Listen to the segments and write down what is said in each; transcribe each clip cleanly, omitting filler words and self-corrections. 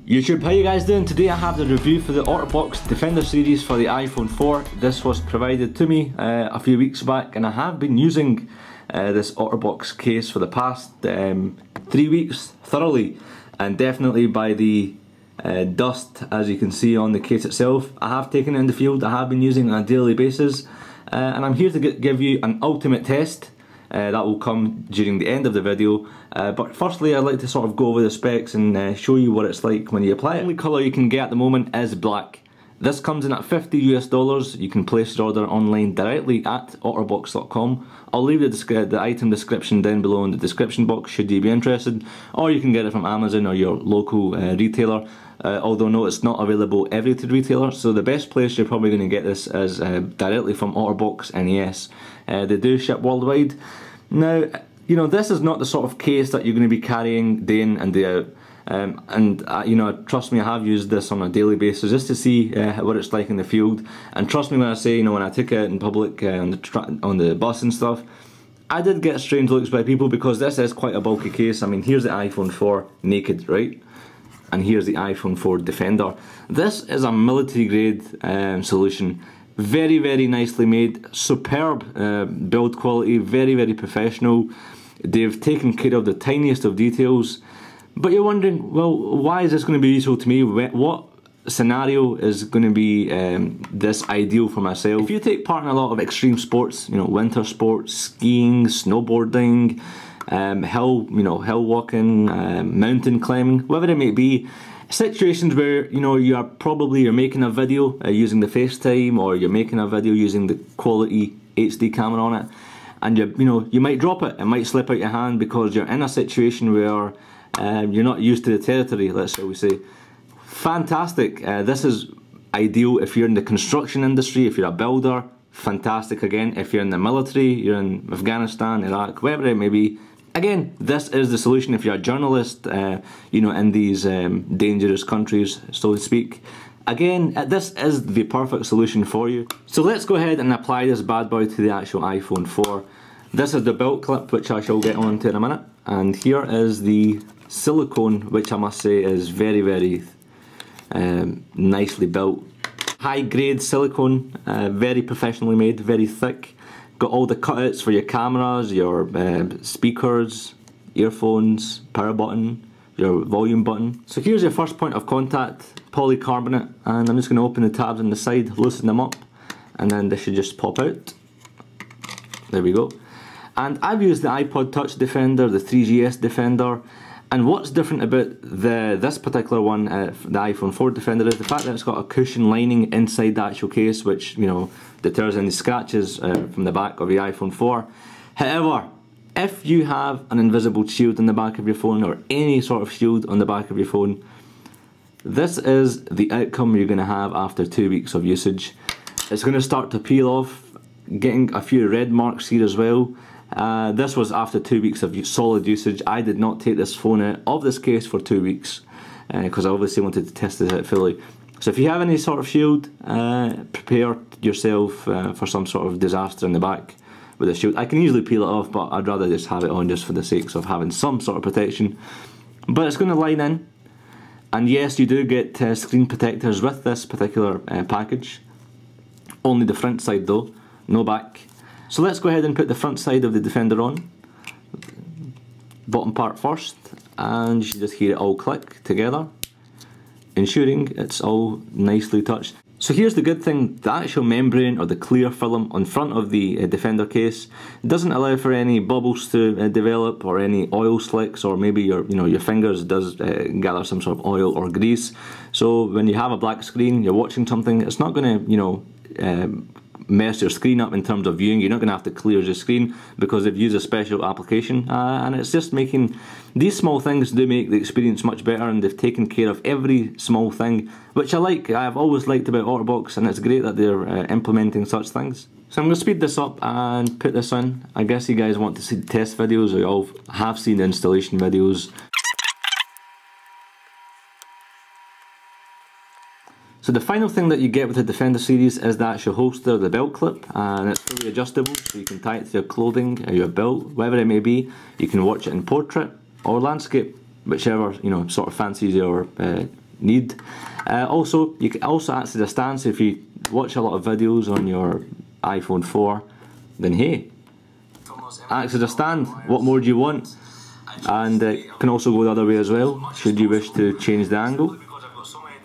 YouTube, how you guys doing? Today I have the review for the Otterbox Defender series for the iPhone 4. This was provided to me a few weeks back, and I have been using this Otterbox case for the past 3 weeks thoroughly, and definitely by the dust, as you can see on the case itself. I have taken it in the field, I have been using it on a daily basis, and I'm here to give you an ultimate test. That will come during the end of the video, but firstly I'd like to sort of go over the specs and show you what it's like when you apply it. The only colour you can get at the moment is black. This comes in at $50 US. You can place your order online directly at Otterbox.com. I'll leave the item description down below in the description box should you be interested, or you can get it from Amazon or your local retailer. Although no, it's not available every retailer, so the best place you're probably going to get this is directly from Otterbox, and yes, they do ship worldwide. Now, you know, this is not the sort of case that you're going to be carrying day in and day out. You know, trust me, I have used this on a daily basis just to see what it's like in the field. And trust me when I say, you know, when I took it out in public on the bus and stuff, I did get strange looks by people because this is quite a bulky case. I mean, here's the iPhone 4 naked, right? And here's the iPhone 4 Defender. This is a military grade solution. Very, very nicely made, superb build quality, very, very professional. They've taken care of the tiniest of details. But you're wondering, well, why is this going to be useful to me? What scenario is going to be this ideal for myself? If you take part in a lot of extreme sports, you know, winter sports, skiing, snowboarding, hill walking, mountain climbing, whatever it may be, situations where, you know, you're making a video using the FaceTime, or you're making a video using the quality HD camera on it, and you might drop it, it might slip out your hand because you're in a situation where you're not used to the territory, let's shall we say. Fantastic. This is ideal if you're in the construction industry, if you're a builder. Fantastic again. If you're in the military, you're in Afghanistan, Iraq, wherever it may be. Again, this is the solution if you're a journalist, you know, in these dangerous countries, so to speak. Again, this is the perfect solution for you. So let's go ahead and apply this bad boy to the actual iPhone 4. This is the belt clip, which I shall get on to in a minute. And here is the silicone, which I must say is very, very nicely built. High grade silicone, very professionally made, very thick. Got all the cutouts for your cameras, your speakers, earphones, power button, your volume button. So here's your first point of contact, polycarbonate, and I'm just going to open the tabs on the side, loosen them up, and then this should just pop out. There we go. And I've used the iPod Touch Defender, the 3GS Defender, and what's different about this particular one, the iPhone 4 Defender, is the fact that it's got a cushion lining inside the actual case, which, you know, deters any scratches from the back of the iPhone 4. However, if you have an invisible shield on the back of your phone, or any sort of shield on the back of your phone, this is the outcome you're going to have after 2 weeks of usage. It's going to start to peel off, getting a few red marks here as well. This was after 2 weeks of solid usage. I did not take this phone out of this case for 2 weeks because I obviously wanted to test this out fully. So if you have any sort of shield, prepare yourself for some sort of disaster in the back with a shield. I can easily peel it off, but I'd rather just have it on just for the sake of having some sort of protection. But it's going to line in, and yes, you do get screen protectors with this particular package. Only the front side though, no back. So let's go ahead and put the front side of the Defender on. Bottom part first, and you should just hear it all click together, ensuring it's all nicely touched. So here's the good thing, the actual membrane or the clear film on front of the Defender case doesn't allow for any bubbles to develop, or any oil slicks, or maybe your fingers does gather some sort of oil or grease. So when you have a black screen, you're watching something, it's not going to, you know, mess your screen up in terms of viewing. You're not going to have to clear your screen because they've used a special application, and it's just making these small things do make the experience much better, and they've taken care of every small thing, which I like. I've always liked about Otterbox, and it's great that they're implementing such things. So I'm going to speed this up and put this in. I guess you guys want to see the test videos, or you all have seen the installation videos. So the final thing that you get with the Defender series is the actual holster, the belt clip, and it's fully adjustable, so you can tie it to your clothing or your belt, whatever it may be. You can watch it in portrait or landscape, whichever sort of fancies your need. Also, you can also acts as a stand, so if you watch a lot of videos on your iPhone 4, then hey, acts as a stand. What more do you want? And it can also go the other way as well, should you wish to change the angle.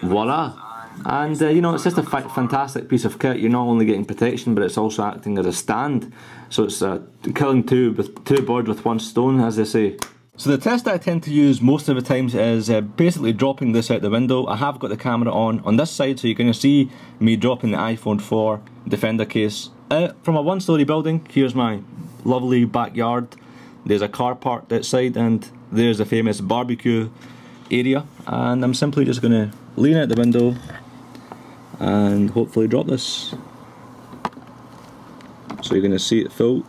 Voila! And you know, it's just a fantastic piece of kit. You're not only getting protection, but it's also acting as a stand. So it's killing two birds with one stone, as they say. So the test that I tend to use most of the times is basically dropping this out the window. I have got the camera on this side, so you're going to see me dropping the iPhone 4 Defender case out from a one-storey building. Here's my lovely backyard. There's a car parked outside, and there's the famous barbecue area. And I'm simply just going to lean out the window and hopefully drop this. So you're going to see it full.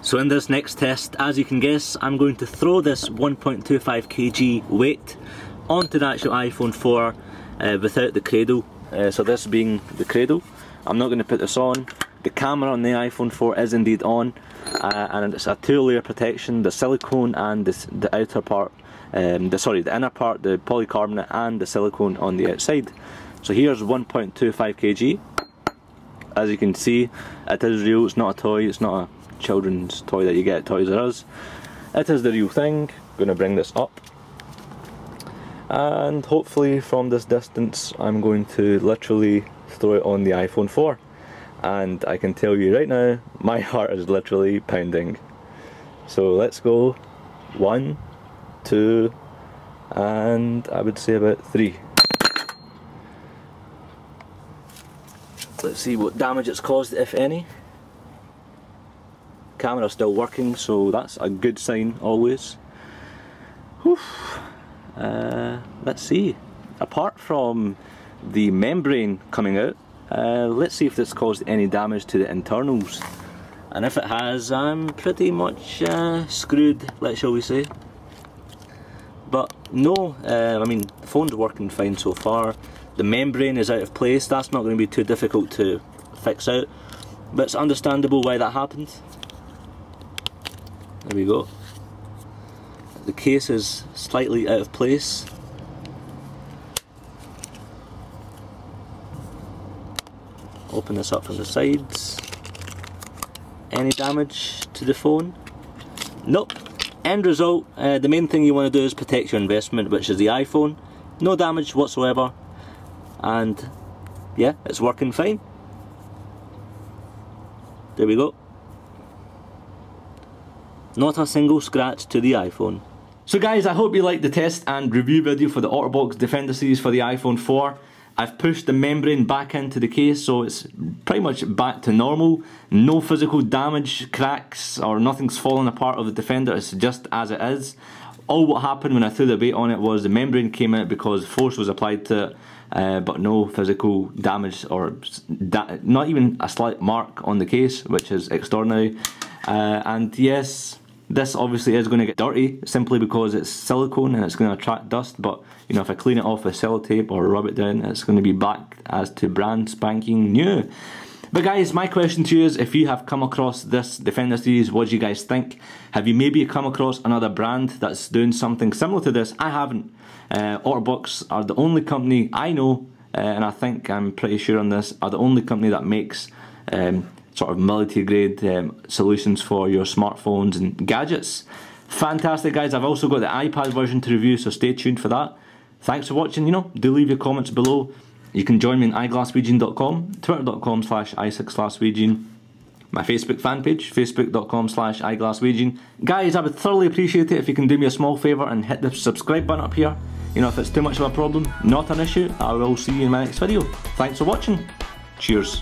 So in this next test, as you can guess, I'm going to throw this 1.25 kg weight onto the actual iPhone 4 without the cradle. So this being the cradle, I'm not going to put this on. The camera on the iPhone 4 is indeed on, and it's a two-layer protection, the silicone and the outer part, the inner part, the polycarbonate, and the silicone on the outside. So here's 1.25 kg. As you can see, it is real, it's not a toy, it's not a children's toy that you get at Toys R Us. It is the real thing. Going to bring this up, and hopefully from this distance I'm going to literally throw it on the iPhone 4, and I can tell you right now my heart is literally pounding. So let's go. 1, 2, and I would say about 3. Let's see what damage it's caused, if any. Camera's still working, so that's a good sign always. Whew. Let's see. Apart from the membrane coming out, let's see if this caused any damage to the internals. And if it has, I'm pretty much screwed, shall we say. But no, I mean, the phone's working fine so far. The membrane is out of place. That's not going to be too difficult to fix out, but it's understandable why that happened. There we go. The case is slightly out of place. Open this up from the sides. Any damage to the phone? Nope. End result, the main thing you want to do is protect your investment, which is the iPhone. No damage whatsoever. And yeah, it's working fine. There we go. Not a single scratch to the iPhone. So guys, I hope you liked the test and review video for the Otterbox Defender series for the iPhone 4. I've pushed the membrane back into the case, so it's pretty much back to normal. No physical damage, cracks, or nothing's fallen apart of the Defender. It's just as it is. All what happened when I threw the weight on it was the membrane came out because force was applied to it, but no physical damage or not even a slight mark on the case, which is extraordinary. And yes, this obviously is going to get dirty simply because it's silicone and it's going to attract dust, but you know, if I clean it off with sellotape or rub it down, it's going to be back as to brand spanking new. But guys, my question to you is, if you have come across this Defender series, what do you guys think? Have you maybe come across another brand that's doing something similar to this? I haven't. Otterbox are the only company I know, and I think I'm pretty sure on this, are the only company that makes sort of military grade solutions for your smartphones and gadgets. Fantastic guys. I've also got the iPad version to review, so stay tuned for that. Thanks for watching. You know, do leave your comments below. You can join me on iglasswegian.com, twitter.com/i6glasswegian, my Facebook fan page, facebook.com/iglasswegian. Guys, I would thoroughly appreciate it if you can do me a small favour and hit the subscribe button up here. You know, if it's too much of a problem, not an issue. I will see you in my next video. Thanks for watching. Cheers.